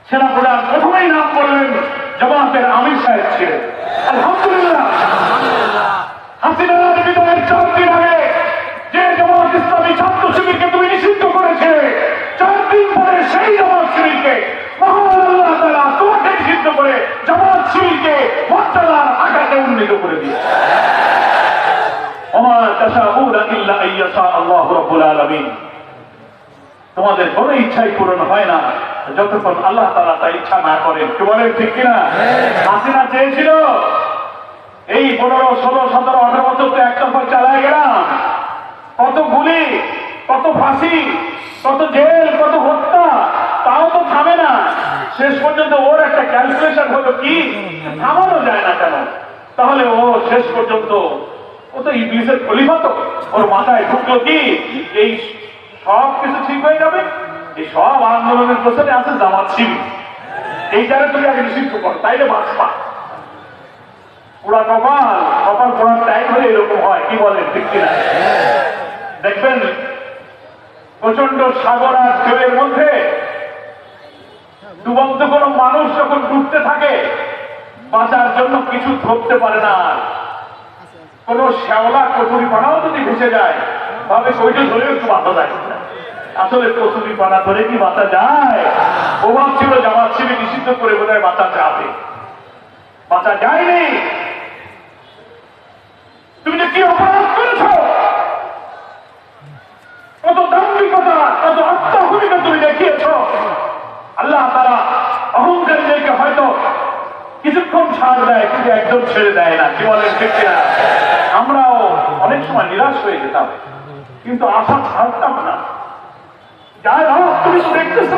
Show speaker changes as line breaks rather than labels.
সেনাপ্রধান প্রথমেই নাম বললেন জামাতের আমির সাহেব ছিলেন। আলহামদুলিল্লাহ, হাসিনার বিদায়ের 4 দিন আগে যে জামাত ইসলামী ছাত্র শিবিরকে তুমি নিষিদ্ধ করেছে, 4 দিন পরে সেই জামাত শিবিরকে মহান আল্লাহ তাআলা তোমাকে নিষিদ্ধ করে জামাত শিবিরকে মর্যাদার আঘাতে উন্নীত করে দিয়েছে। ওমা তাশাউনা ইল্লা আইয়াশা আল্লাহু রাব্বুল আলামিন। তোমাদের কোনো ইচ্ছাই পূরণ হয় না যতক্ষণ আল্লাহ তাআলা তা ইচ্ছা না করেন। কি বলেন ঠিক কিনা? হাসিনা চেয়েছিল এই 15, 16, 17, 18 বছর তো একতরফা চালায় গেলাম, কত গুলি, কত ফাঁসি, কত জেল, কত হত্যা, তাও তো থামে না। শেষ পর্যন্ত ওর একটা ক্যালকুলেশন হলো কি, থামানো যায় না কেন? তাহলে ও শেষ পর্যন্ত, ও তো ইবলিসের খলিফা, তো ওর মাথায় ঢুকলো কি এই সব কিছু ঠিক হয়ে যাবে, এই সব আন্দোলনের পেছনে আছে জামাত শিবির, এইটারে তুমি আগে নিষিদ্ধ কর, তাইলে বাঁচবা। পুরা কপাল পোড়ার টাইম হলে এরকম হয়। কি বলেন ঠিক কিনা? দেখবেন প্রচন্ড সাগর আর ঢেউয়ের মধ্যে ডুবন্ত কোন মানুষ যখন ডুবতে থাকে, বাঁচার জন্য কিছু ধরতে পারে না। কোন শ্যাওলা কচুরি পানাও যদি ভেসে যায়, ভাবে ওইটা ধরে একটু বাঁচা যায়। আসলে কচুরি পানা ধরে কি বাঁচা যায়? প্রভাব ছিল জামাত শিবির নিষিদ্ধ করে বোধহয় বাঁচা যাবে, বাঁচা যায়নি। তুমি যে কি অপরাধ করেছ, কত দাম্ভিকতা, কত আত্মহত্যা তুমি দেখিয়েছ। আল্লাহ তাআলা অহংকারীদেরকে হয়তো কিছুক্ষণ ছাড় দেয়, কিন্তু একদম ছেড়ে দেয় না। কি বলেন ঠিক কিনা? আমরাও অনেক সময় নিরাশ হয়ে যেতাম, কিন্তু আশা ছাড়তাম না। যাই হোক, তুমি তো দেখতেছ